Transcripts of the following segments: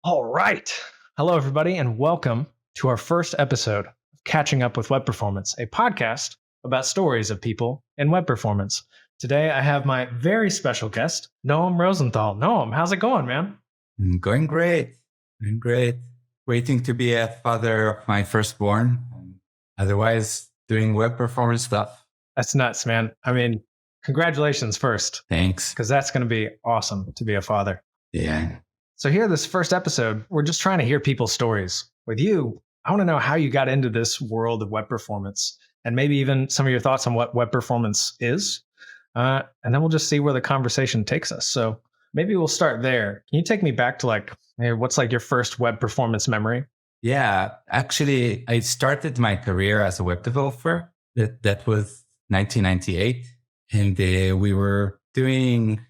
All right. Hello, everybody, and welcome to our first episode of Catching Up with Web Performance, a podcast about stories of people in web performance. Today, I have my very special guest, Noam Rosenthal. Noam, how's it going, man? Going great. Going great. Waiting to be a father of my firstborn. Otherwise, doing web performance stuff. That's nuts, man. I mean, congratulations first, Thanks. because that's going to be awesome to be a father. Yeah. So here, this first episode, we're just trying to hear people's stories. With you, I want to know how you got into this world of web performance and maybe even some of your thoughts on what web performance is. And then we'll just see where the conversation takes us. So maybe we'll start there. Can you take me back to what's your first web performance memory? Yeah. Actually, I started my career as a web developer. That was 1998. And we were doing...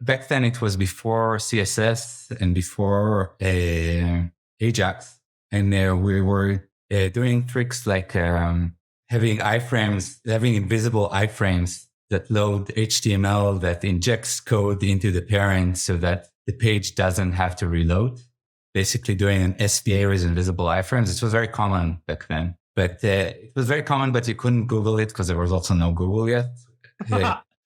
Back then, it was before CSS and before Ajax. And we were doing tricks like having iframes, having invisible iframes that load HTML that injects code into the parent so that the page doesn't have to reload. Basically doing an SVA with invisible iframes. It was very common back then. But it was very common, but you couldn't Google it because there was also no Google yet.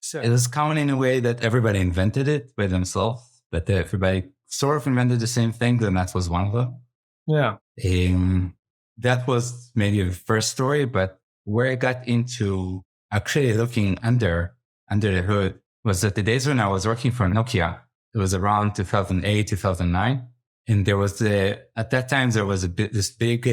So it was common in a way that everybody invented it by themselves, but everybody sort of invented the same thing. Then that was one of them. Yeah. That was maybe the first story, but where I got into actually looking under the hood was at the days when I was working for Nokia. It was around 2008, 2009. And there was at that time, there was this big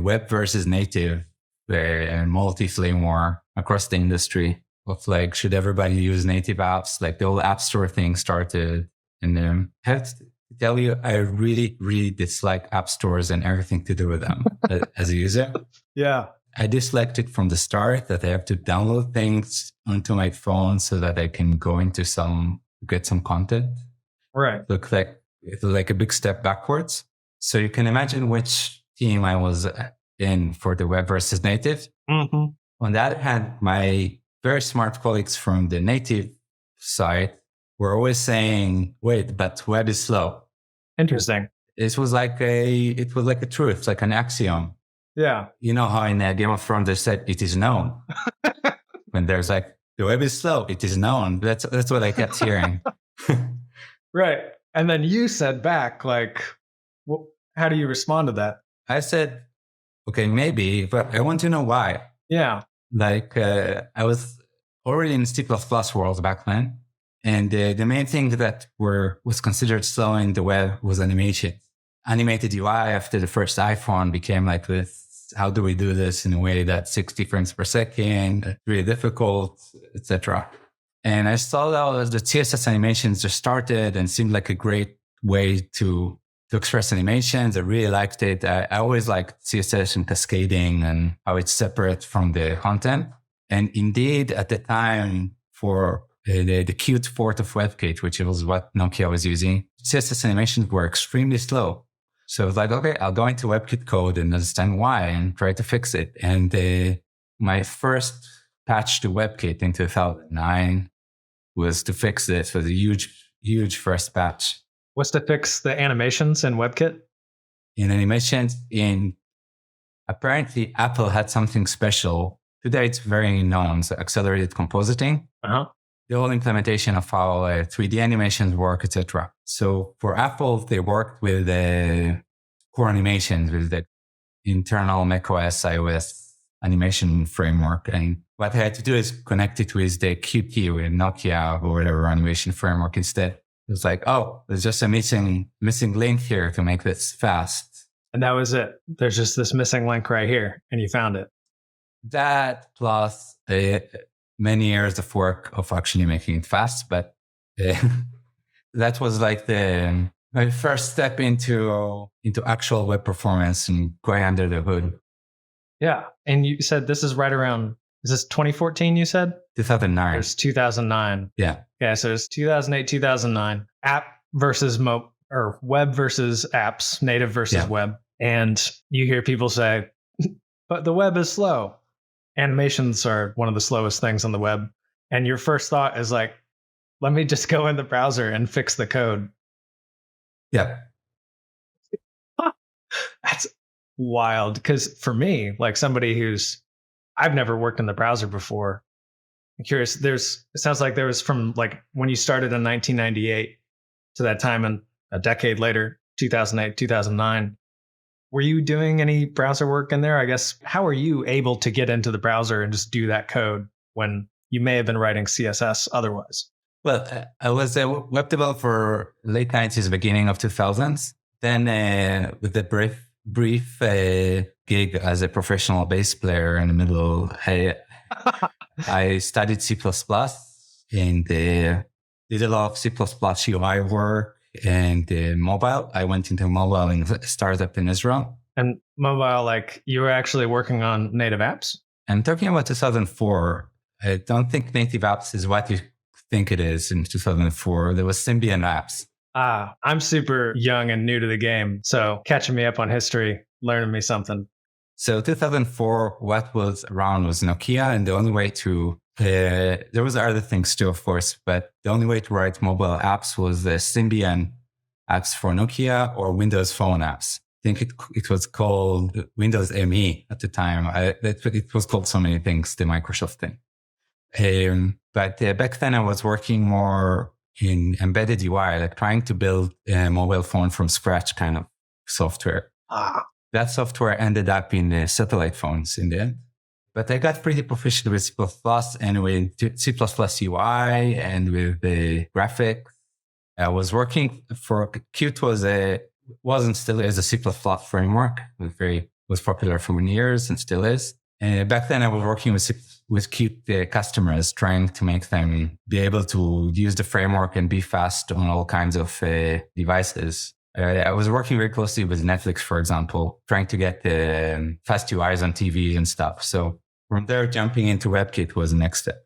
web versus native multi-flame war across the industry. Of should everybody use native apps? The whole App Store thing started. And I have to tell you, I really, really dislike app stores and everything to do with them as a user. Yeah. I disliked it from the start that I have to download things onto my phone so that I can go into get some content. Right. It looked like a big step backwards. So you can imagine which team I was in for the web versus native. Mm-hmm. On the other hand, my very smart colleagues from the native side were always saying, wait, but web is slow. Interesting. It was like a truth, like an axiom. Yeah. You know how in Game of Thrones they said it is known. When there's the web is slow, it is known. That's what I kept hearing. Right. And then you said back, how do you respond to that? I said, okay, maybe, but I want to know why. Yeah. I was already in C++ world back then. And the main thing that was considered slow in the web was animation. Animated UI after the first iPhone became like this. How do we do this in a way that's 60 frames per second, really difficult, etc. And I saw that the CSS animations just started and seemed like a great way to express animations. I really liked it. I always liked CSS and cascading and how it's separate from the content. And indeed, at the time for the Qt port of WebKit, which was what Nokia was using, CSS animations were extremely slow. So I was like, okay, I'll go into WebKit code and understand why and try to fix it. And my first patch to WebKit in 2009 was to fix this. It was a huge, huge first patch. Was to fix the animations in WebKit? In animations, apparently Apple had something special. Today it's very known, so accelerated compositing. Uh-huh. The whole implementation of how 3D animations work, etc. So for Apple, they worked with core animations, with the internal macOS iOS animation framework. And what I had to do is connect it with the Qt with Nokia or whatever animation framework instead. It was like, oh, there's just a missing link here to make this fast. And that was it. There's just this missing link right here, and you found it. That plus many years of work of actually making it fast. But that was my first step into actual web performance and going under the hood. Yeah. And you said this is right around, is this 2014 you said? 2009. There's 2009. Yeah. Yeah. So it's 2008, 2009. App versus or web versus apps, native versus web. And you hear people say, but the web is slow. Animations are one of the slowest things on the web. And your first thought is let me just go in the browser and fix the code. Yeah. That's wild. Because for me, like somebody I've never worked in the browser before. I'm curious. It sounds like there was from like when you started in 1998 to that time and a decade later, 2008, 2009. Were you doing any browser work in there? I guess, how are you able to get into the browser and just do that code when you may have been writing CSS otherwise? Well, I was a web developer for late 90s, beginning of 2000s. Then with a brief gig as a professional bass player in the middle, I studied C++ and did a lot of C++ UI work and mobile. I went into mobile in a startup in Israel. And mobile, like you were actually working on native apps? And talking about 2004, I don't think native apps is what you think it is in 2004. There was Symbian apps. I'm super young and new to the game. So catching me up on history, learning me something. So 2004, what was around was Nokia. And the only way to, there was other things too, of course, but the only way to write mobile apps was the Symbian apps for Nokia or Windows Phone apps. I think it was called Windows ME at the time. It was called so many things, the Microsoft thing. But back then I was working more in embedded UI, like trying to build a mobile phone from scratch kind of software. That software ended up in satellite phones in the end. But I got pretty proficient with C++ and with C++ UI and with the graphics. I was working for Qt wasn't still as a C++ framework. It was popular for many years and still is. And back then I was working with Qt customers, trying to make them be able to use the framework and be fast on all kinds of devices. I was working very closely with Netflix, for example, trying to get fast UIs on TV and stuff. So from there, jumping into WebKit was the next step.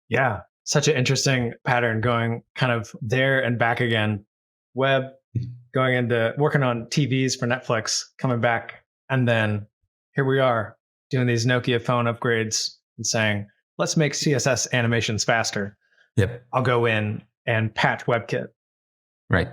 Yeah, such an interesting pattern going kind of there and back again. Web, going into working on TVs for Netflix, coming back. And then here we are doing these Nokia phone upgrades and saying, let's make CSS animations faster. Yep. I'll go in and patch WebKit. Right.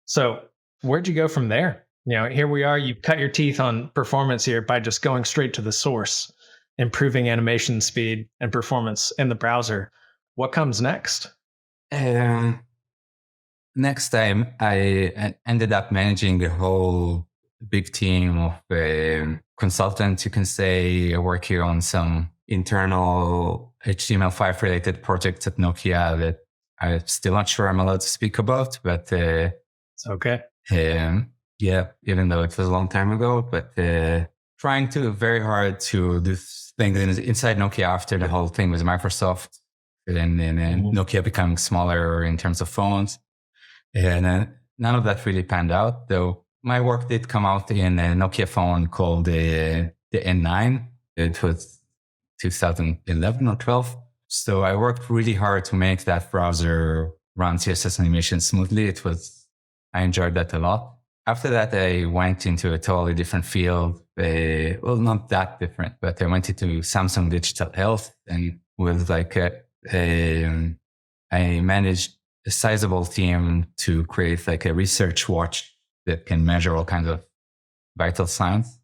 So where'd you go from there? Here we are. You cut your teeth on performance here by just going straight to the source, improving animation speed and performance in the browser. What comes next? Next time, I ended up managing a whole big team of consultants, you can say, working on some internal HTML5 related projects at Nokia that I'm still not sure I'm allowed to speak about, but it's okay. Yeah, even though it was a long time ago, but trying to very hard to do things inside Nokia after the whole thing with Microsoft and Nokia becoming smaller in terms of phones. And none of that really panned out, though my work did come out in a Nokia phone called the N9. It was 2011 or 12. So I worked really hard to make that browser run CSS animation smoothly. I enjoyed that a lot. After that, I went into a totally different field. Well, not that different, but I went into Samsung Digital Health and was like, I managed a sizable team to create like a research watch that can measure all kinds of vital signs.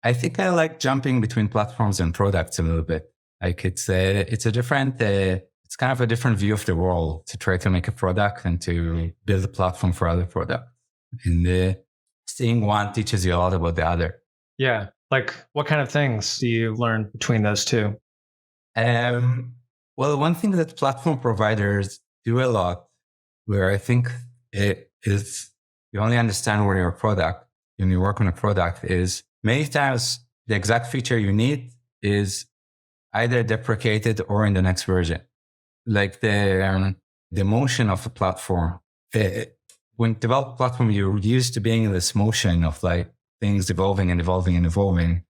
I think I like jumping between platforms and products a little bit. Like it's a different, it's kind of a different view of the world to try to make a product and to build a platform for other products. And seeing one teaches you a lot about the other. Yeah. Like what kind of things do you learn between those two? Well, one thing that platform providers do a lot, where I think it is you only understand when you work on a product, is many times the exact feature you need is either deprecated or in the next version. Like the motion of a platform. When develop a platform, you're used to being in this motion of like things evolving and evolving and evolving.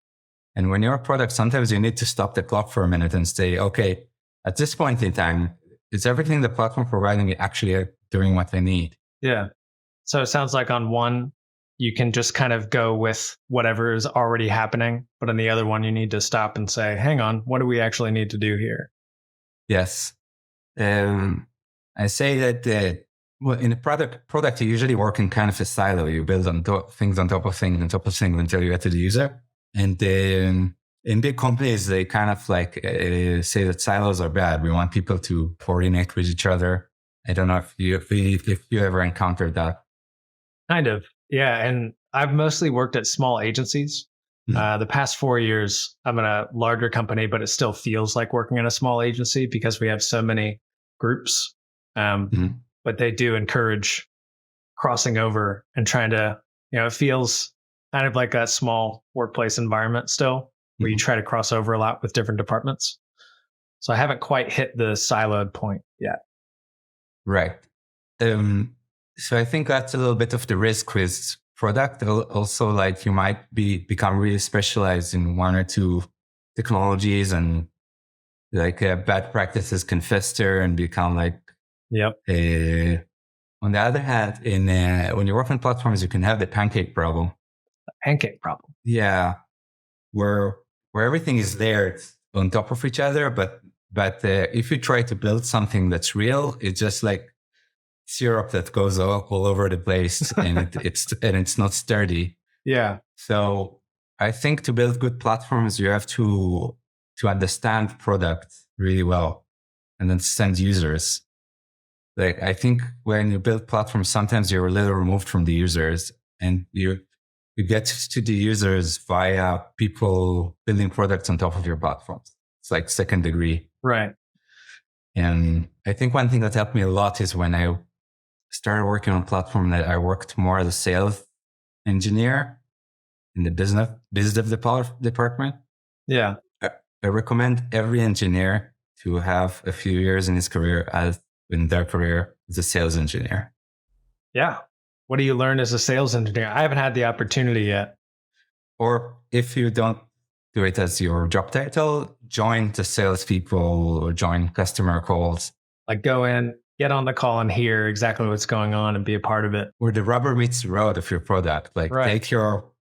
And when you're a product, sometimes you need to stop the clock for a minute and say, okay, at this point in time, is everything the platform providing actually doing what they need? Yeah. So it sounds like on one, you can just kind of go with whatever is already happening. But on the other one, you need to stop and say, hang on, what do we actually need to do here? Yes. I say that Well, in a product, you usually work in kind of a silo. You build things on top of things on top of things until you get to the user. And then in big companies, they kind of like say that silos are bad. We want people to coordinate with each other. I don't know if you ever encountered that. Kind of. Yeah. And I've mostly worked at small agencies. The past 4 years, I'm in a larger company, but it still feels like working in a small agency because we have so many groups. Mhm. But they do encourage crossing over and trying to, it feels kind of like a small workplace environment still, where you Mhm. try to cross over a lot with different departments. So I haven't quite hit the siloed point yet. Right. So I think that's a little bit of the risk with product. Also, like you might become really specialized in one or two technologies, and like bad practices can fester and become like. Yep. On the other hand, when you work on platforms, you can have the pancake problem. Pancake problem. Yeah, where everything is there, it's on top of each other, but if you try to build something that's real, it's just like syrup that goes all over the place, and it's not sturdy. Yeah. So I think to build good platforms, you have to understand product really well and understand users. Like I think when you build platforms, sometimes you're a little removed from the users, and you get to the users via people building products on top of your platforms. It's like second degree. Right. And I think one thing that helped me a lot is when I started working on a platform that I worked more as a sales engineer in the business department. Yeah. I recommend every engineer to have a few years in their career as a sales engineer. Yeah. What do you learn as a sales engineer? I haven't had the opportunity yet. Or if you don't do it as your job title, join the salespeople or join customer calls. Like go in, get on the call and hear exactly what's going on and be a part of it. Where the rubber meets the road of your product. Like Right.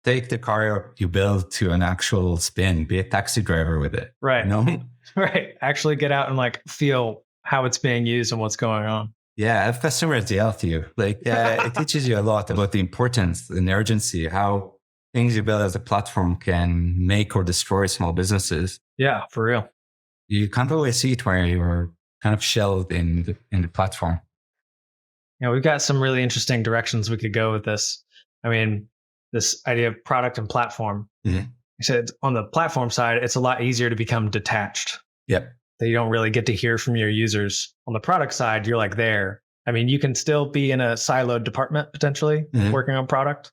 take the car you build to an actual spin, be a taxi driver with it. Right. You know? Right. Actually get out and like feel how it's being used and what's going on. Yeah, have customers yell to you. Like it teaches you a lot about the importance and urgency, how things you build as a platform can make or destroy small businesses. Yeah, for real. You can't always see it where you're kind of shelled in the platform. We've got some really interesting directions we could go with this. I mean, this idea of product and platform. Mm-hmm. I said on the platform side, it's a lot easier to become detached. Yep. That you don't really get to hear from your users. On the product side, you're like there. I mean, you can still be in a siloed department potentially working on product.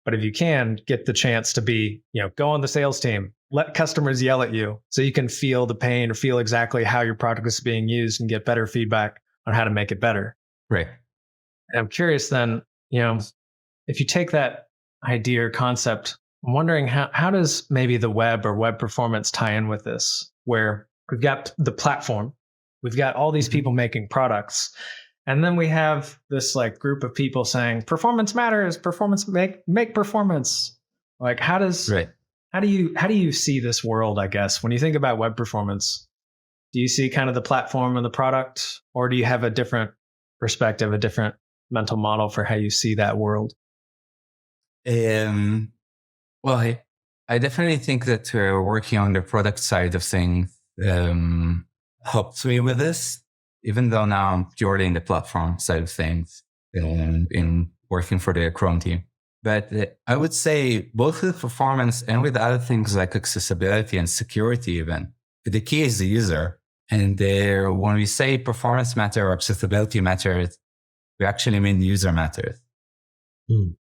But if you can get the chance to be, go on the sales team, let customers yell at you so you can feel the pain or feel exactly how your product is being used and get better feedback on how to make it better. Right. And I'm curious then, if you take that idea or concept, I'm wondering how does maybe the web or web performance tie in with this, where we've got the platform, we've got all these people making products, and then we have this like group of people saying performance matters, performance make performance. Like how do you see this world, I guess, when you think about web performance? Do you see kind of the platform and the product, or do you have a different perspective, a different mental model for how you see that world? Well, I definitely think that working on the product side of things helps me with this, even though now I'm purely in the platform side of things in working for the Chrome team. But I would say both with performance and with other things like accessibility and security even, the key is the user. And when we say performance matter or accessibility matters, we actually mean user matters. Mm.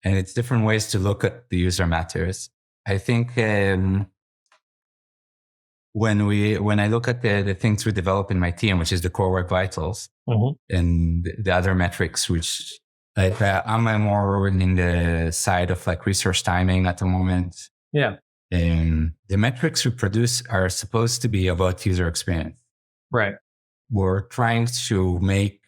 And it's different ways to look at the user matters. I think when I look at the things we develop in my team, which is the core work vitals and the other metrics, which I'm more in the side of like resource timing at the moment. Yeah. And the metrics we produce are supposed to be about user experience. Right. We're trying to make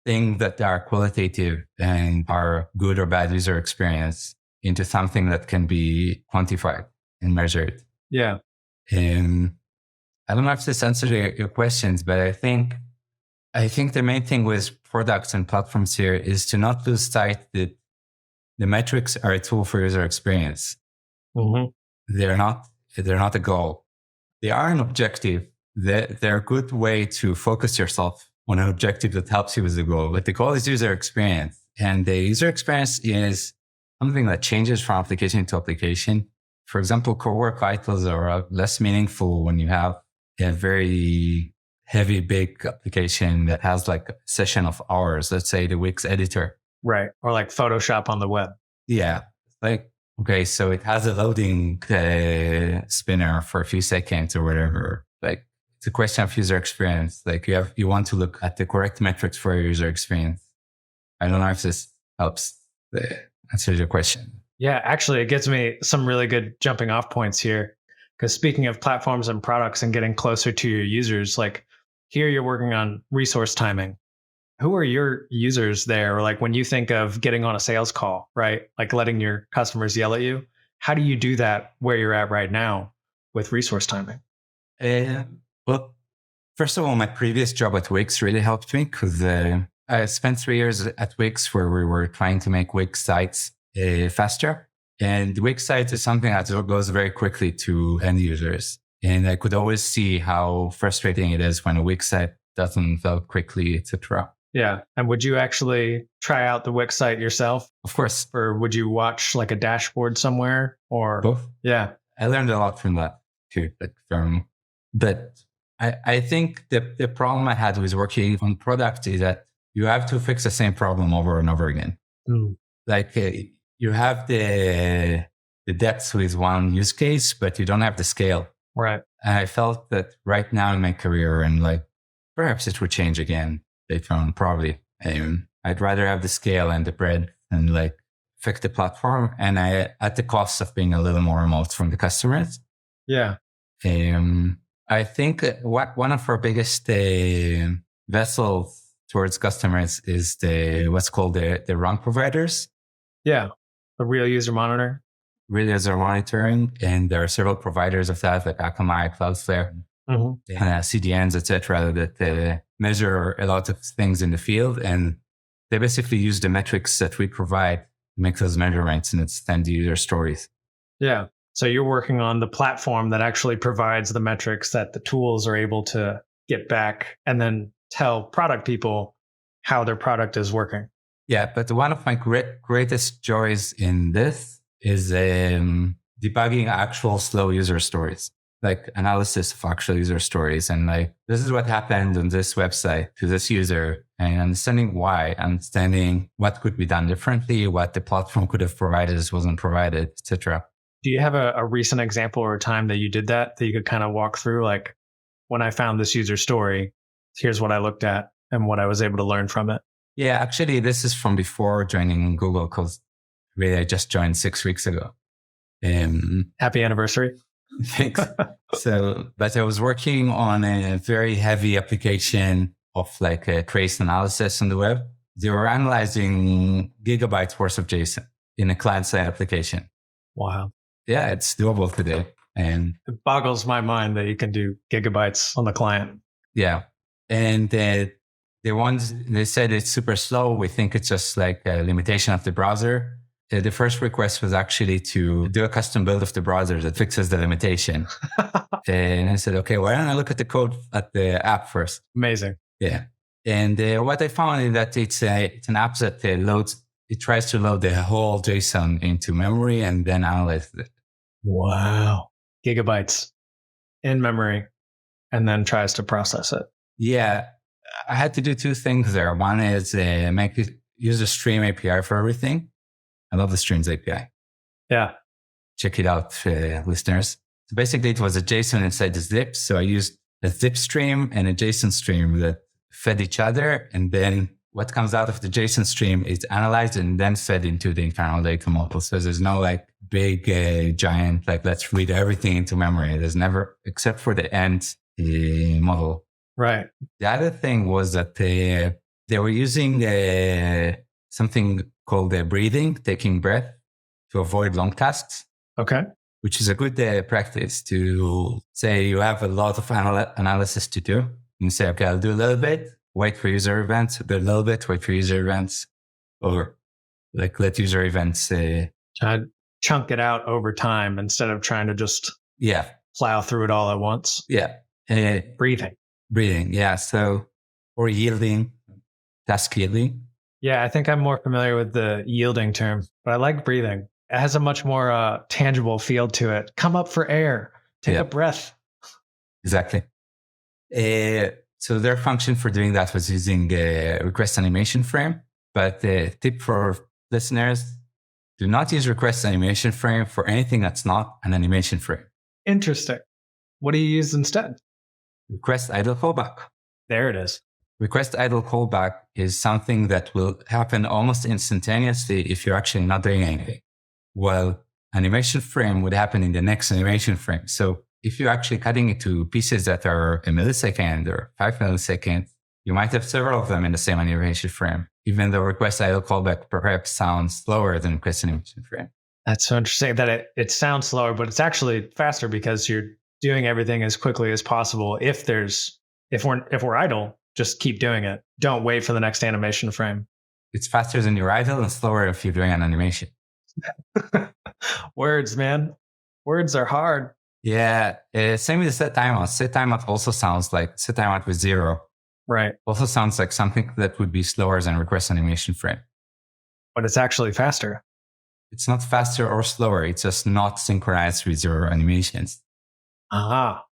things that are qualitative and are good or bad user experience into something that can be quantified and measured. Yeah. And I don't know if this answers your questions, but I think I think the main thing with products and platforms here is to not lose sight that the metrics are a tool for user experience. Mm-hmm. They're not a goal. They are an objective. They're a good way to focus yourself on an objective that helps you with the goal. But the goal is user experience. And the user experience is something that changes from application to application. For example, core work vitals are less meaningful when you have a very heavy, big application that has like a session of hours, let's say the Wix editor. Right. Or like Photoshop on the web. Yeah. Like, okay, so it has a loading spinner for a few seconds or whatever. Like, it's a question of user experience. Like you want to look at the correct metrics for your user experience. I don't know if this helps answer your question. Yeah, actually, it gives me some really good jumping off points here. Because speaking of platforms and products and getting closer to your users, like here you're working on resource timing. Who are your users there? Or like when you think of getting on a sales call, right? Like letting your customers yell at you. How do you do that where you're at right now with resource timing? Well, first of all, my previous job at Wix really helped me because I spent 3 years at Wix where we were trying to make Wix sites faster. And Wix sites is something that goes very quickly to end users. And I could always see how frustrating it is when a Wix site doesn't load quickly, etc. Yeah. And would you actually try out the Wix site yourself? Of course. Or would you watch like a dashboard somewhere or both? Yeah. I learned a lot from that too. But I think the problem I had with working on product is that you have to fix the same problem over and over again. Mm. Like you have the depth with one use case, but you don't have the scale. Right. And I felt that right now in my career, and like perhaps it would change again later on, probably. I'd rather have the scale and the breadth and like fix the platform, and at the cost of being a little more remote from the customers. Yeah. I think one of our biggest vessels towards customers is what's called the run providers. Yeah. The real user monitor. Real user monitoring. And there are several providers of that, like Akamai, Cloudflare, CDNs, etc., that measure a lot of things in the field. And they basically use the metrics that we provide to make those measurements and extend the user stories. Yeah. So you're working on the platform that actually provides the metrics that the tools are able to get back and then tell product people how their product is working. Yeah, but one of my greatest joys in this is debugging actual slow user stories, like analysis of actual user stories. And like, this is what happened on this website to this user, and understanding why, understanding what could be done differently, what the platform could have provided that wasn't provided, etc. Do you have a recent example or a time that you did that you could kind of walk through? Like, when I found this user story, here's what I looked at and what I was able to learn from it. Yeah, actually, this is from before joining Google, because really I just joined 6 weeks ago. Happy anniversary. Thanks. But I was working on a very heavy application of like a trace analysis on the web. They were analyzing gigabytes worth of JSON in a client-side application. Wow. Yeah, it's doable today. And it boggles my mind that you can do gigabytes on the client. Yeah. And they said it's super slow. We think it's just like a limitation of the browser. The first request was actually to do a custom build of the browser that fixes the limitation. And I said, okay, why don't I look at the code at the app first? Amazing. Yeah. And what I found is that it's an app that it tries to load the whole JSON into memory and then analyze it. Wow. Gigabytes in memory and then tries to process it. Yeah. I had to do two things there. One is use the Stream API for everything. I love the Streams API. Yeah. Check it out, listeners. So basically it was a JSON inside the zip. So I used a zip stream and a JSON stream that fed each other. And then what comes out of the JSON stream is analyzed and then fed into the internal data model. So there's no like big, giant, like let's read everything into memory. There's never, except for the end model. Right. The other thing was that they were using something called breathing, taking breath to avoid long tasks. Okay. Which is a good practice to say you have a lot of analysis to do. You say, okay, I'll do a little bit. wait for user events a little bit, wait for user events, or like let user events. Try to chunk it out over time instead of trying to just Yeah. plow through it all at once. Yeah. Breathing. Breathing. Yeah. So, or yielding, task yielding. Yeah, I think I'm more familiar with the yielding term, but I like breathing. It has a much more tangible feel to it. Come up for air, take Yeah. a breath. Exactly. So their function for doing that was using a request animation frame. But the tip for listeners, do not use request animation frame for anything that's not an animation frame. Interesting. What do you use instead? Request idle callback. There it is. Request idle callback is something that will happen almost instantaneously if you're actually not doing anything. While animation frame would happen in the next animation frame. So if you're actually cutting it to pieces that are a millisecond or 5 milliseconds, you might have several of them in the same animation frame, even though request idle callback perhaps sounds slower than request animation frame. That's so interesting that it sounds slower, but it's actually faster because you're doing everything as quickly as possible. If we're idle, just keep doing it. Don't wait for the next animation frame. It's faster than your idle and slower if you're doing an animation. Words, man. Words are hard. Yeah. Same with set timeout. Set timeout also sounds like set timeout with 0. Right. Also sounds like something that would be slower than request animation frame. But it's actually faster. It's not faster or slower. It's just not synchronized with your animations.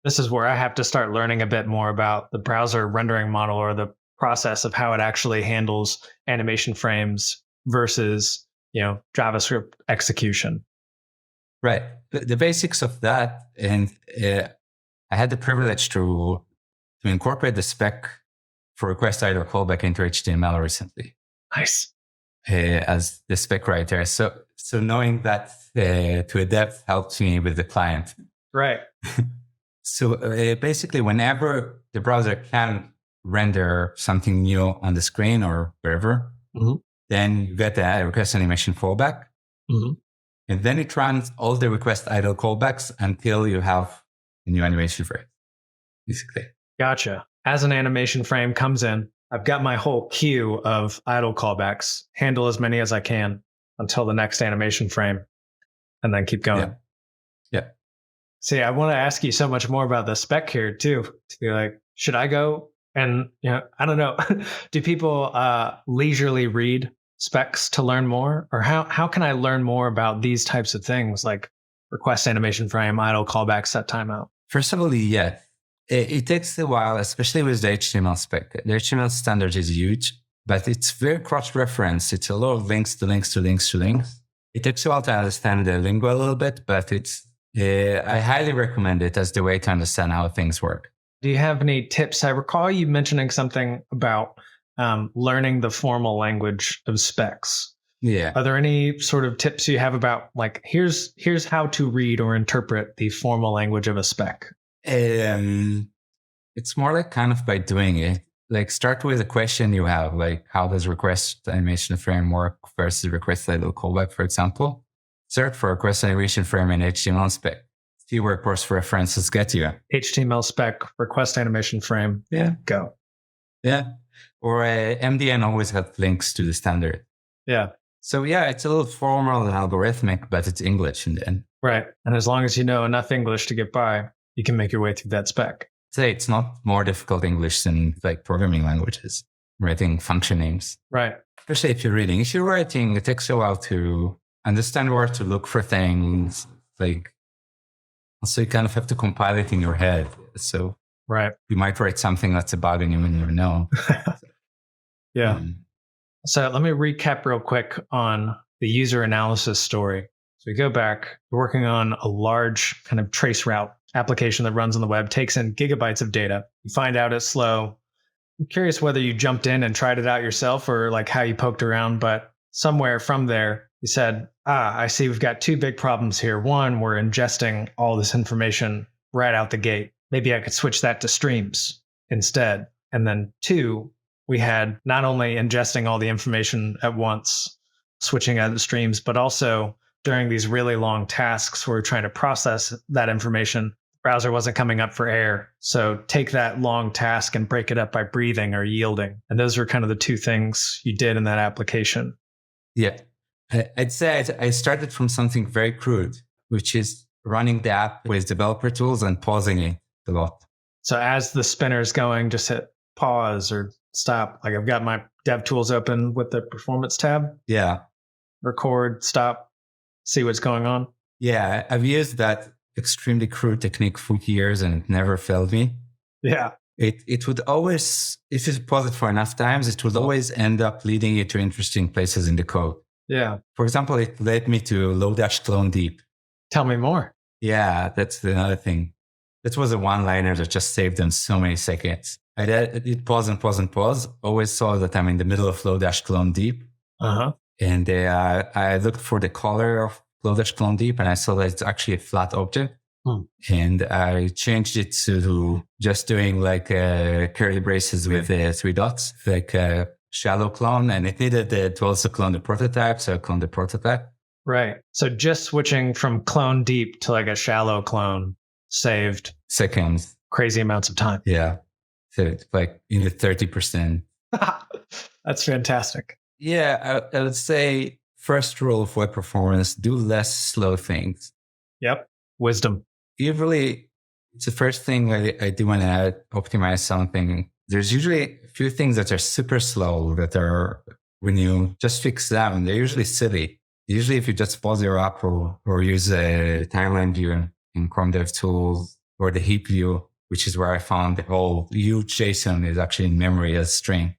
This is where I have to start learning a bit more about the browser rendering model or the process of how it actually handles animation frames versus, JavaScript execution. Right. The basics of that. And I had the privilege to incorporate the spec for request idle callback into HTML recently. Nice. As the spec writer. So knowing that to a depth helps me with the client. Right. So basically, whenever the browser can render something new on the screen or wherever, then you get the request animation fallback. And then it runs all the request idle callbacks until you have a new animation frame, basically. Gotcha. As an animation frame comes in, I've got my whole queue of idle callbacks, handle as many as I can until the next animation frame, and then keep going. Yeah. See, I want to ask you so much more about the spec here too. To be like, should I go? And I don't know. Do people leisurely read specs to learn more, or how can I learn more about these types of things like request animation frame, idle callback, set timeout? First of all, yeah, it takes a while, especially with the HTML spec. The HTML standard is huge, but it's very cross-referenced. It's a lot of links to links to links to links. It takes a while to understand the lingo a little bit, but I highly recommend it as the way to understand how things work. Do you have any tips? I recall you mentioning something about learning the formal language of specs. Yeah. Are there any sort of tips you have about like, here's how to read or interpret the formal language of a spec? It's more like kind of by doing it. Like start with a question you have, like how does request animation frame work versus request idle callback, for example. Search for request animation frame in HTML spec. See where cross references get you. HTML spec, request animation frame. Yeah. Go. Yeah. Or MDN always has links to the standard. Yeah. So yeah, it's a little formal and algorithmic, but it's English in the end. Right. And as long as you know enough English to get by, you can make your way through that spec. Say it's not more difficult English than like programming languages, writing function names. Right. Especially if you're reading. If you're writing, it takes a while to understand where to look for things. Like, also you kind of have to compile it in your head. So right. You might write something that's a bug and you wouldn't even know. Yeah. So let me recap real quick on the user analysis story. So we go back, we're working on a large kind of trace route application that runs on the web, takes in gigabytes of data. You find out it's slow. I'm curious whether you jumped in and tried it out yourself or like how you poked around, but somewhere from there, you said, I see we've got two big problems here. One, we're ingesting all this information right out the gate. Maybe I could switch that to streams instead. And then two, we had not only ingesting all the information at once, switching out the streams, but also during these really long tasks where we're trying to process that information, browser wasn't coming up for air. So take that long task and break it up by breathing or yielding. And those were kind of the two things you did in that application. Yeah. I'd say I started from something very crude, which is running the app with developer tools and pausing it a lot. So as the spinner's going, just hit pause or stop. Like I've got my dev tools open with the performance tab. Yeah. Record, stop, see what's going on. Yeah. I've used that extremely crude technique for years and it never failed me. Yeah. It would always, if you pause it for enough times, it would always end up leading you to interesting places in the code. Yeah. For example, it led me to low-clone deep. Tell me more. Yeah, that's another thing. That was a one-liner that just saved them so many seconds. I did pause and pause and pause. Always saw that I'm in the middle of low-clone deep. Uh-huh. And I looked for the color of low-clone deep and I saw that it's actually a flat object. And I changed it to just doing like curly braces with 3 dots, like a shallow clone. And it needed to also clone the prototype. So I cloned the prototype. Right. So just switching from clone deep to like a shallow clone saved seconds, crazy amounts of time. Yeah. So it's like in the 30%. That's fantastic. Yeah. I would say first rule of web performance, do less slow things. Yep. Wisdom. Usually it's the first thing I do when I optimize something. There's usually a few things that are super slow that are, when you just fix them, they're usually silly. Usually if you just pause your app or use a timeline view in Chrome DevTools or the heap view, which is where I found the whole huge JSON is actually in memory as string.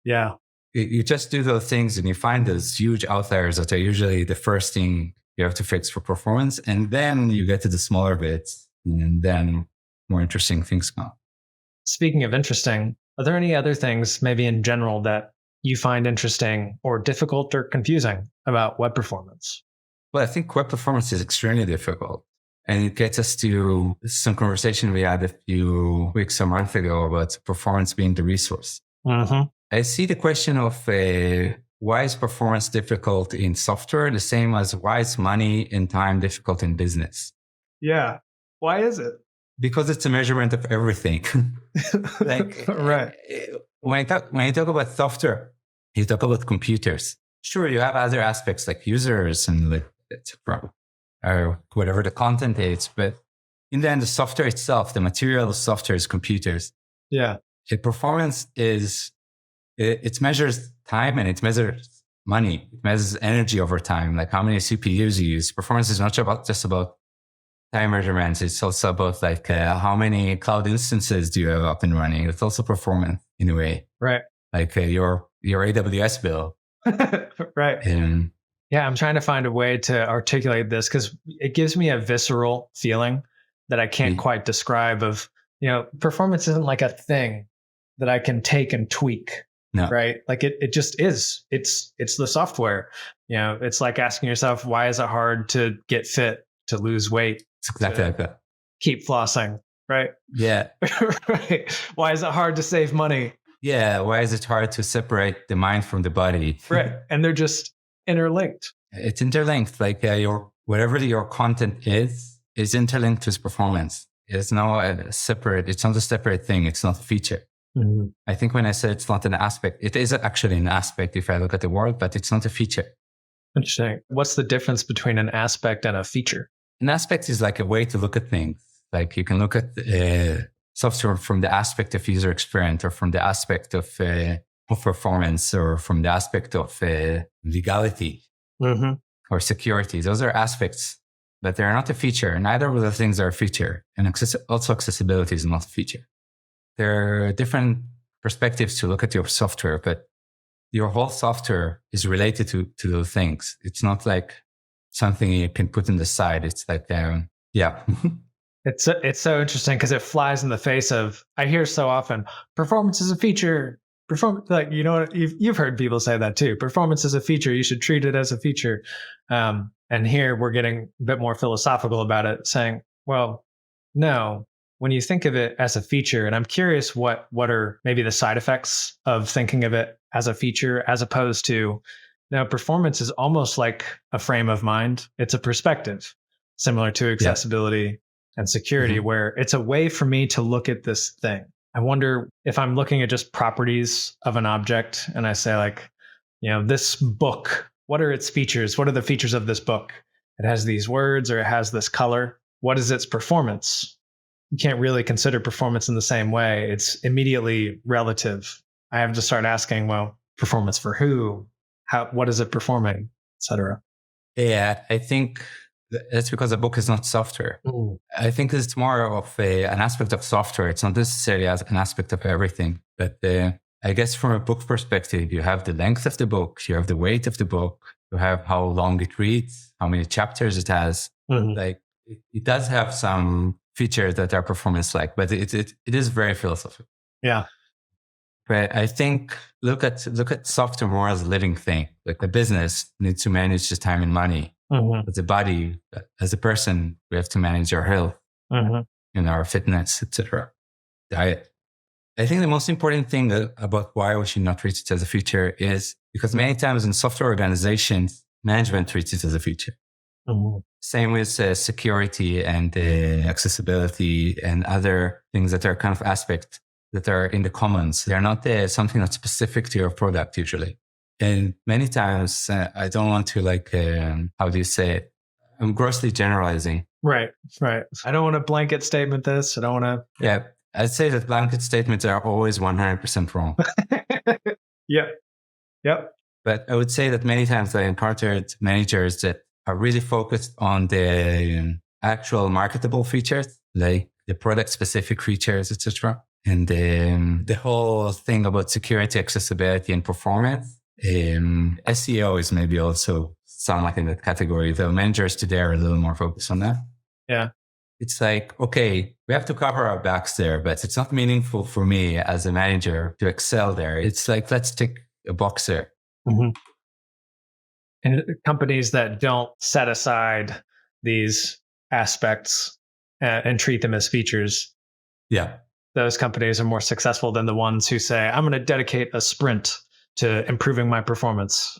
Yeah. You just do those things and you find those huge outliers that are usually the first thing you have to fix for performance. And then you get to the smaller bits and then more interesting things come. Speaking of interesting, are there any other things maybe in general that you find interesting or difficult or confusing about web performance? Well, I think web performance is extremely difficult. And it gets us to some conversation we had a few weeks or months ago about performance being the resource. Mm-hmm. I see the question of why is performance difficult in software the same as why is money and time difficult in business? Yeah. Why is it? Because it's a measurement of everything. Right. When you talk about software, you talk about computers. Sure, you have other aspects like users and like or whatever the content is, but in the end, the software itself, the material of software is computers. Yeah. The performance is, it measures time and it measures money. It measures energy over time, like how many CPUs you use. Performance is not just about time measurements. It's also about like how many cloud instances do you have up and running. It's also performance in a way. Right. Like your AWS bill. Right. And yeah, I'm trying to find a way to articulate this because it gives me a visceral feeling that I can't quite describe of, performance isn't like a thing that I can take and tweak. No. Right. Like it just is. It's the software. It's like asking yourself, why is it hard to get fit, to lose weight? It's exactly like that. Keep flossing. Right. Yeah. Right. Why is it hard to save money? Yeah. Why is it hard to separate the mind from the body? Right. And they're just interlinked. It's interlinked. Like whatever your content is interlinked to its performance. It's not a separate thing. It's not a feature. Mm-hmm. I think when I say it's not an aspect, it is actually an aspect if I look at the word, but it's not a feature. Interesting. What's the difference between an aspect and a feature? An aspect is like a way to look at things. Like you can look at software from the aspect of user experience or from the aspect of performance or from the aspect of legality or security. Those are aspects, but they're not a feature. Neither of those things are a feature. And also accessibility is not a feature. There are different perspectives to look at your software, but your whole software is related to those things. It's not like something you can put in the side. It's like, yeah. It's so interesting because it flies in the face of, I hear so often, performance is a feature. Like, you've heard people say that too. Performance is a feature. You should treat it as a feature. And here we're getting a bit more philosophical about it, saying, well, no, when you think of it as a feature, and I'm curious what are maybe the side effects of thinking of it as a feature as opposed to, now performance is almost like a frame of mind. It's a perspective, similar to accessibility. and security, where it's a way for me to look at this thing. I wonder if I'm looking at just properties of an object and I say like, this book, what are its features? What are the features of this book? It has these words or it has this color. What is its performance? You can't really consider performance in the same way. It's immediately relative. I have to start asking, well, performance for who? What is it performing, etc. Yeah, I think that's because a book is not software. Ooh. I think it's more of an aspect of software. It's not necessarily as an aspect of everything. But I guess from a book perspective, you have the length of the book, you have the weight of the book, you have how long it reads, how many chapters it has. Like it does have some features that are performance-like, but it is very philosophical. Yeah. But I think look at software more as a living thing. Like the business needs to manage the time and money. But the body, as a person, we have to manage our health, our fitness, etc. Diet. I think the most important thing about why we should not treat it as a feature is because many times in software organizations, management treats it as a feature. Same with security and accessibility and other things that are kind of aspects that are in the commons. They're not something that's specific to your product usually. And many times I don't want to how do you say it? I'm grossly generalizing. Right. I don't want to blanket statement this. I don't want to. Yeah. I'd say that blanket statements are always 100% wrong. Yep. But I would say that many times I encountered managers that are really focused on the actual marketable features, like the product specific features, etc. And the whole thing about security, accessibility, and performance. SEO is maybe also sound like in that category. The managers today are a little more focused on that. Yeah. It's like, okay, we have to cover our backs there, but it's not meaningful for me as a manager to excel there. It's like, let's tick a box there. And companies that don't set aside these aspects and treat them as features. Yeah. Those companies are more successful than the ones who say, I'm going to dedicate a sprint to improving my performance.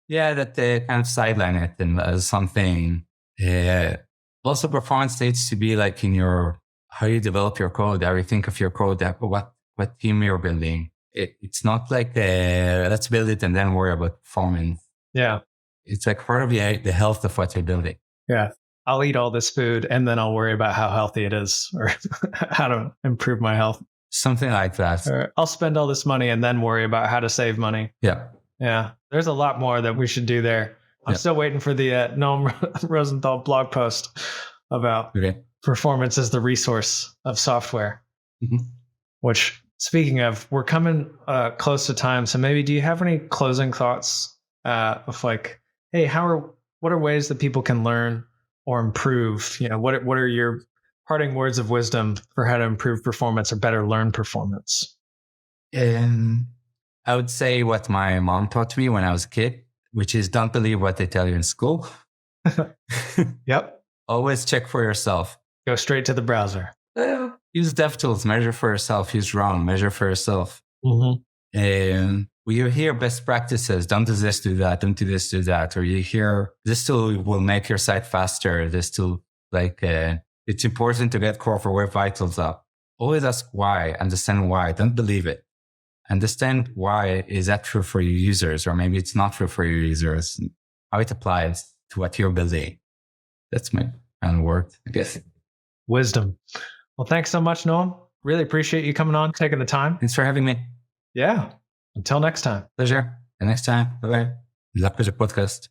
Yeah, that they kind of sideline it and as something. Also, performance needs to be like in how you develop your code, how you think of your code, what team you're building. It's not like let's build it and then worry about performance. Yeah. It's like part of the health of what you're building. Yeah. I'll eat all this food and then I'll worry about how healthy it is or how to improve my health. Something like that. Or I'll spend all this money and then worry about how to save money. Yeah. Yeah. There's a lot more that we should do there. I'm still waiting for the Noam Rosenthal blog post about performance as the resource of software, which, speaking of, we're coming close to time. So maybe do you have any closing thoughts of like, hey, what are ways that people can learn or improve? What are your parting words of wisdom for how to improve performance or better learn performance? I would say what my mom taught me when I was a kid, which is don't believe what they tell you in school. Yep. Always check for yourself. Go straight to the browser. Use DevTools, measure for yourself. Use ROM, measure for yourself. And you hear best practices, don't do this, do that, don't do this, do that. Or you hear this tool will make your site faster. This tool, it's important to get core for Web Vitals up. Always ask why, understand why, don't believe it. Understand why is that true for your users, or maybe it's not true for your users, how it applies to what you're building. That's my final word, I guess. Wisdom. Well, thanks so much, Noam. Really appreciate you coming on, taking the time. Thanks for having me. Yeah. Until next time. Pleasure. The next time. Bye-bye. Good luck with the podcast.